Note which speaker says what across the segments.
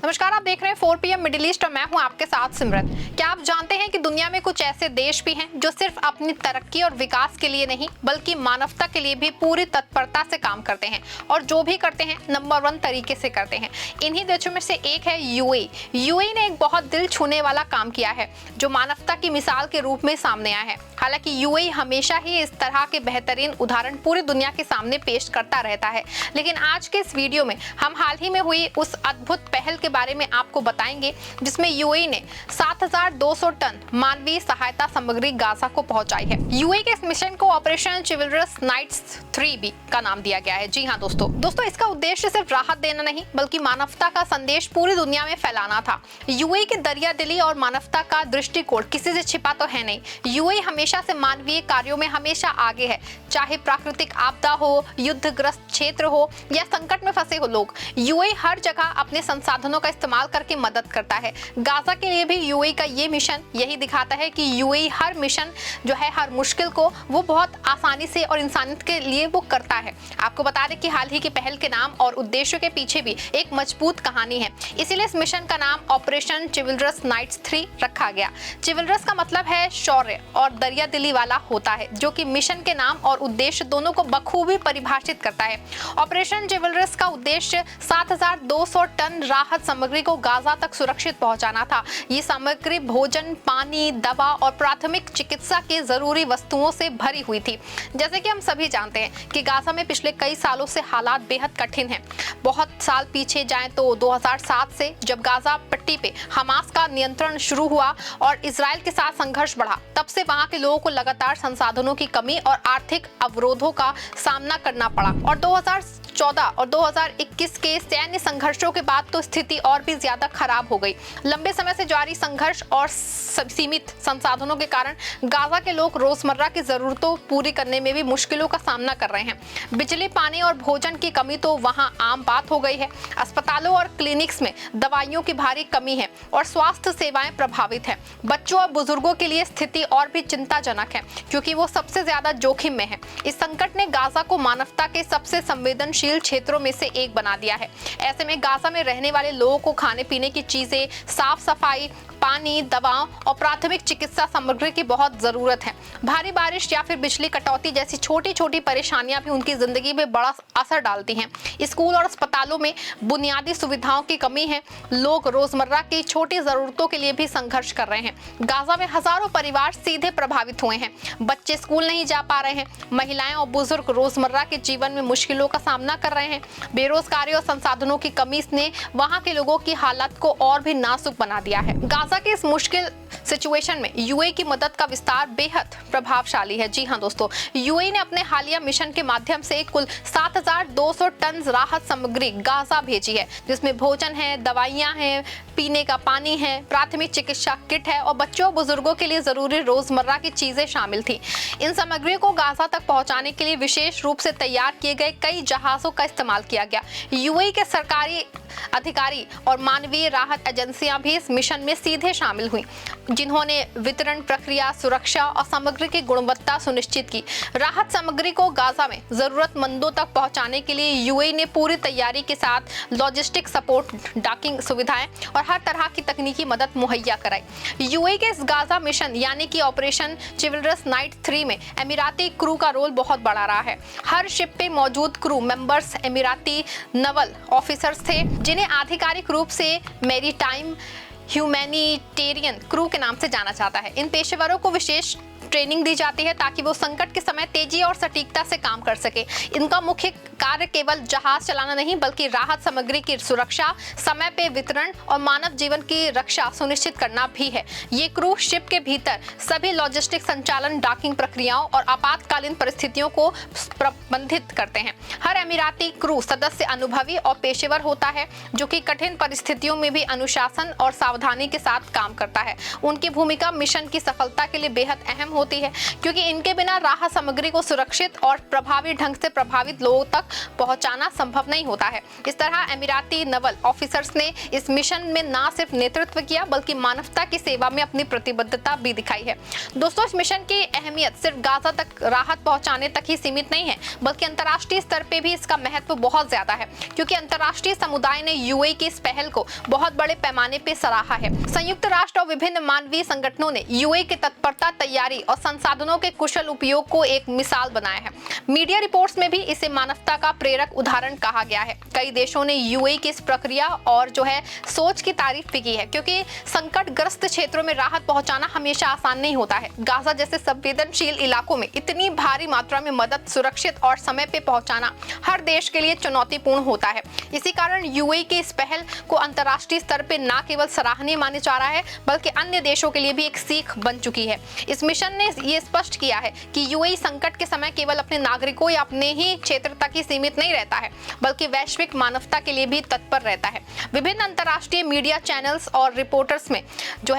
Speaker 1: नमस्कार, आप देख रहे हैं 4 PM मिडिल ईस्ट और मैं हूं आपके साथ सिमरन। क्या आप जानते हैं कि दुनिया में कुछ ऐसे देश भी हैं जो सिर्फ अपनी तरक्की और विकास के लिए नहीं बल्कि मानवता के लिए भी पूरी तत्परता से काम करते हैं और जो भी करते हैं नंबर 1 तरीके से करते हैं। इन्हीं देशों में से एक है यूएई। यूएई ने एक बहुत दिल छूने वाला काम किया है जो मानवता की मिसाल के रूप में सामने आया है। हालांकि यूएई हमेशा ही इस तरह के बेहतरीन उदाहरण पूरी दुनिया के सामने पेश करता रहता है, लेकिन आज के इस वीडियो में हम हाल ही में हुई उस अद्भुत पहल के बारे में आपको बताएंगे जिसमें यूएई ने 7200 टन मानवीय सहायता सामग्री गाजा को पहुंचाई है। यूएई के इस मिशन को ऑपरेशन चिवलरस नाइट्स 3 भी का नाम दिया गया है। जी हाँ दोस्तों, इसका उद्देश्य सिर्फ राहत देना नहीं बल्कि मानवता का संदेश पूरी दुनिया में फैलाना था। यूएई के दरिया दिली और मानवता का दृष्टिकोण किसी से छिपा तो है नहीं। यूएई हमेशा से मानवीय कार्यों में हमेशा आगे है, चाहे प्राकृतिक आपदा हो, युद्धग्रस्त क्षेत्र हो या संकट में फंसे हो लोग। यूएई हर जगह अपने संसाधनों का इस्तेमाल करके मदद करता है। गाजा के लिए भी यूएई का ये मिशन यही दिखाता है कि यूएई हर मिशन जो है, हर मुश्किल को वो बहुत आसानी से और इंसानियत के लिए वो करता है। आपको बता दें कि हाल ही की पहल के नाम और उद्देश्यों के पीछे भी एक मजबूत कहानी है, इसीलिए इस मिशन का नाम ऑपरेशन चिवलरस नाइट्स 3 रखा गया। चिवलरस का मतलब है शौर्य और दरिया दिली वाला होता है, जो कि मिशन के नाम और उद्देश्य दोनों को बखूबी परिभाषित करता है। ऑपरेशन चिवलरस का उद्देश्य 7200 टन राहत सामग्री को गाजा तक सुरक्षित पहुंचाना था। ये सामग्री भोजन, पानी, दवा और प्राथमिक चिकित्सा के जरूरी वस्तुओं से भरी हुई थी। जैसे कि हम सभी जानते हैं कि गाजा में पिछले कई सालों से हालात बेहद कठिन हैं। बहुत साल पीछे जाएं तो 2007 से जब गाजा पट्टी पे हमास का नियंत्रण शुरू हुआ और इजराइल के साथ संघर्ष बढ़ा, तब से वहां के लोगों को लगातार संसाधनों की कमी और आर्थिक अवरोधों का सामना करना पड़ा। और 2014 और 2021 के सैन्य संघर्षों के बाद तो स्थिति और भी ज्यादा खराब हो गई। लंबे समय से जारी संघर्ष और सीमित संसाधनों के कारण गाजा के लोग रोजमर्रा की जरूरतों पूरी करने में भी मुश्किलों का सामना कर रहे हैं। बिजली, पानी और भोजन की कमी तो वहां आम बात हो गई है। अस्पतालों और क्लिनिक्स में दवाइयों की भारी कमी है और स्वास्थ्य सेवाएं प्रभावित है। बच्चों और बुजुर्गों के लिए स्थिति और भी चिंताजनक है क्योंकि वो सबसे ज्यादा जोखिम में है। इस संकट ने गाजा को मानवता के सबसे संवेदनशील क्षेत्रों में से एक बना दिया है। ऐसे में गाजा में रहने वाले लोगों को खाने पीने की चीजें, साफ सफाई, पानी, दवाओं और प्राथमिक चिकित्सा सामग्री की बहुत जरूरत है। भारी बारिश या फिर बिजली कटौती जैसी छोटी छोटी परेशानियां भी उनकी जिंदगी में बड़ा असर डालती हैं। स्कूल और अस्पतालों में बुनियादी सुविधाओं की कमी है। लोग रोजमर्रा की छोटी जरूरतों के लिए भी संघर्ष कर रहे हैं। गाजा में हजारों परिवार सीधे प्रभावित हुए हैं। बच्चे स्कूल नहीं जा पा रहे हैं। महिलाएं और बुजुर्ग रोजमर्रा के जीवन में मुश्किलों का सामना कर रहे हैं। बेरोजगारी और संसाधनों की कमी ने वहां के लोगों की हालत को और भी नाजुक बना दिया है। गाजा के इस मुश्किल सिचुएशन में यूएई की मदद का विस्तार बेहद प्रभावशाली है। जी हाँ दोस्तों, यूएई ने अपने हालिया मिशन के माध्यम से कुल 7200 टन राहत सामग्री गाजा भेजी है, जिसमें भोजन है, दवाइयां हैं, पीने का पानी है, प्राथमिक चिकित्सा किट है और बच्चों और बुजुर्गों के लिए जरूरी रोजमर्रा की चीजें शामिल थी। इन सामग्री को गाजा तक पहुंचाने के लिए विशेष रूप से तैयार किए गए कई जहाजों का इस्तेमाल किया गया। यूएई के सरकारी अधिकारी और मानवीय राहत एजेंसियां भी इस मिशन में सीधे शामिल हुई, जिन्होंने वितरण प्रक्रिया, सुरक्षा और सामग्री की गुणवत्ता सुनिश्चित की। राहत सामग्री को गाजा में जरूरतमंदों तक पहुंचाने के लिए यूएई ने पूरी तैयारी के साथ लॉजिस्टिक सपोर्ट, डॉकिंग सुविधाएं और हर तरह की तकनीकी मदद मुहैया कराई। यूएई के इस गाजा मिशन यानी कि ऑपरेशन चिवलरस नाइट 3 में अमीराती क्रू का रोल बहुत बड़ा रहा है। हर शिप पे मौजूद क्रू मेंबर्स अमीराती नवल ऑफिसर्स थे, जिन्हें आधिकारिक रूप से मैरीटाइम ह्यूमैनिटेरियन क्रू के नाम से जाना जाता है। इन पेशेवरों को विशेष ट्रेनिंग दी जाती है ताकि वो संकट के समय तेजी और सटीकता से काम कर सके। इनका मुख्य कार्य केवल जहाज चलाना नहीं बल्कि राहत सामग्री की सुरक्षा, समय पे वितरण और मानव जीवन की रक्षा सुनिश्चित करना भी है। ये क्रू शिप के भीतर सभी लॉजिस्टिक संचालन, डॉकिंग प्रक्रियाओं और आपातकालीन परिस्थितियों को प्रबंधित करते हैं। हर अमीराती क्रू सदस्य अनुभवी और पेशेवर होता है, जो कि कठिन परिस्थितियों में भी अनुशासन और सावधानी के साथ काम करता है। उनकी भूमिका मिशन की सफलता के लिए बेहद अहम होती है, क्योंकि इनके बिना राहत सामग्री को सुरक्षित और प्रभावी ढंग से प्रभावित लोगों तक पहुंचाना संभव नहीं होता है। इस तरह अमीराती नवल ऑफिसर्स ने इस मिशन में न सिर्फ नेतृत्व किया बल्कि मानवता की सेवा में अपनी प्रतिबद्धता भी दिखाई है। दोस्तों, इस मिशन की अहमियत सिर्फ गाजा तक राहत पहुंचाने तक ही सीमित नहीं है, बल्कि अंतर्राष्ट्रीय स्तर पे भी इसका महत्व बहुत ज्यादा है, क्योंकि अंतर्राष्ट्रीय समुदाय ने यूएई की इस पहल को बहुत बड़े पैमाने पे सराहा है। संयुक्त राष्ट्र और विभिन्न मानवीय संगठनों ने यूएई की तत्परता, तैयारी और संसाधनों के कुशल उपयोग को एक मिसाल बनाया है। मीडिया रिपोर्ट्स में भी इसे मानवता का प्रेरक उदाहरण कहा गया है। कई देशों ने यूएई की इस प्रक्रिया और सोच की तारीफ भी की है, क्योंकि संकटग्रस्त क्षेत्रों में राहत पहुंचाना हमेशा आसान नहीं होता है। गाजा जैसे संवेदनशील इलाकों में इतनी भारी मात्रा में मदद सुरक्षित और समय पे पहुंचाना हर देश के लिए चुनौतीपूर्ण होता है। इसी कारण यूएई की इस पहल को अंतर्राष्ट्रीय स्तर पे न केवल सराहनीय माना जा रहा है, बल्कि अन्य देशों के लिए भी एक सीख बन चुकी है। इस मिशन ने ये स्पष्ट किया है कि यूएई संकट के समय केवल अपने नागरिकों या अपने ही क्षेत्र तक ही सीमित नहीं रहता है, बल्कि वैश्विक मानवता के लिए भी तत्पर रहता है। विभिन्न अंतर्राष्ट्रीय मीडिया चैनल्स और रिपोर्टर्स में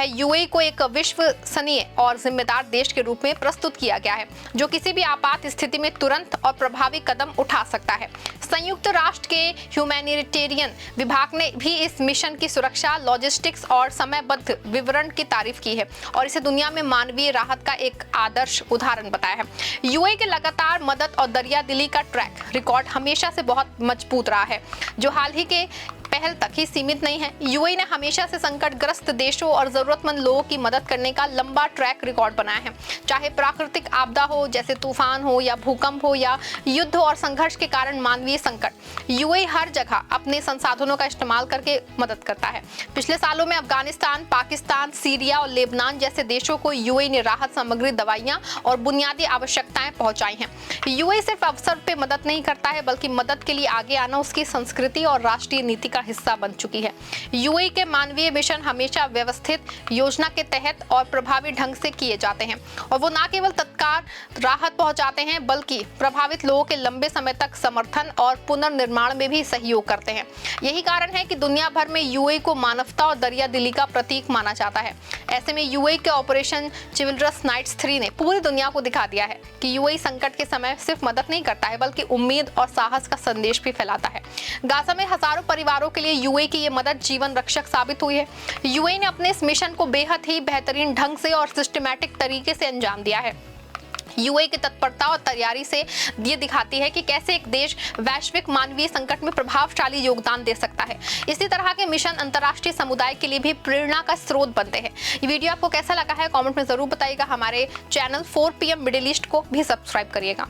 Speaker 1: यूएई को एक विश्वसनीय और जिम्मेदार देश के रूप में प्रस्तुत किया गया है, जो किसी भी आपात स्थिति में तुरंत और प्रभावी कदम उठा सकता है। संयुक्त राष्ट्र के ह्यूमैनिटेरियन विभाग ने भी इस मिशन की सुरक्षा, लॉजिस्टिक्स और समयबद्ध विवरण की तारीफ की है और इसे दुनिया में मानवीय राहत का एक आदर्श उदाहरण बताया है। यूएई के लगातार मदद और दरियादिली का ट्रैक रिकॉर्ड हमेशा से बहुत मजबूत रहा है, जो हाल ही के पहल तक ही सीमित नहीं है। यूएई ने हमेशा से संकटग्रस्त देशों और जरूरतमंद लोगों की मदद करने का लंबा ट्रैक रिकॉर्ड बनाया है, चाहे प्राकृतिक आपदा हो जैसे तूफान हो या भूकंप हो या युद्ध और संघर्ष के कारण मानवीय संकट। यूएई हर जगह अपने संसाधनों का इस्तेमाल करके मदद करता है। पिछले सालों में अफगानिस्तान, पाकिस्तान, सीरिया और लेबनान जैसे देशों को यूएई ने राहत सामग्री, दवाइयां और बुनियादी आवश्यकताएं पहुंचाई हैं। यूएई सिर्फ अवसर पे मदद नहीं करता है, बल्कि मदद के लिए आगे आना उसकी संस्कृति और राष्ट्रीय नीति का हिस्सा बन चुकी है। यूएई के मानवीय मिशन हमेशा व्यवस्थित योजना के तहत और प्रभावी ढंग से किए जाते हैं, और वो न केवल तत्काल राहत पहुंचाते हैं, बल्कि प्रभावित लोगों के लंबे समय तक समर्थन और पुनर्निर्माण में भी सहयोग करते हैं। यही कारण है कि दुनिया भर में यूएई को मानवता और दरियादिली का प्रतीक माना जाता है। ऐसे में यूएई के ऑपरेशन चिल्ड्रंस नाइट्स 3 ने पूरी दुनिया को दिखा दिया है कि यूएई संकट के समय सिर्फ मदद नहीं करता है, बल्कि उम्मीद और साहस का संदेश भी फैलाता है। गाजा में हजारों परिवारों के लिए यूएई की ये मदद जीवन रक्षक साबित हुई है। यूएई ने अपने इस मिशन को बेहद ही बेहतरीन ढंग से और सिस्टमैटिक तरीके से अंजाम दिया है। यूएई की तत्परता और तैयारी से ये दिखाती है कि कैसे एक देश वैश्विक मानवीय संकट में प्रभावशाली योगदान दे सकता है। इसी तरह के मिशन अंतर्राष्ट्रीय समुदाय के लिए भी प्रेरणा का स्रोत बनते हैं। ये वीडियो आपको कैसा लगा है कमेंट में जरूर बताइएगा। हमारे चैनल 4 PM मिडिल ईस्ट को भी सब्सक्राइब करिएगा।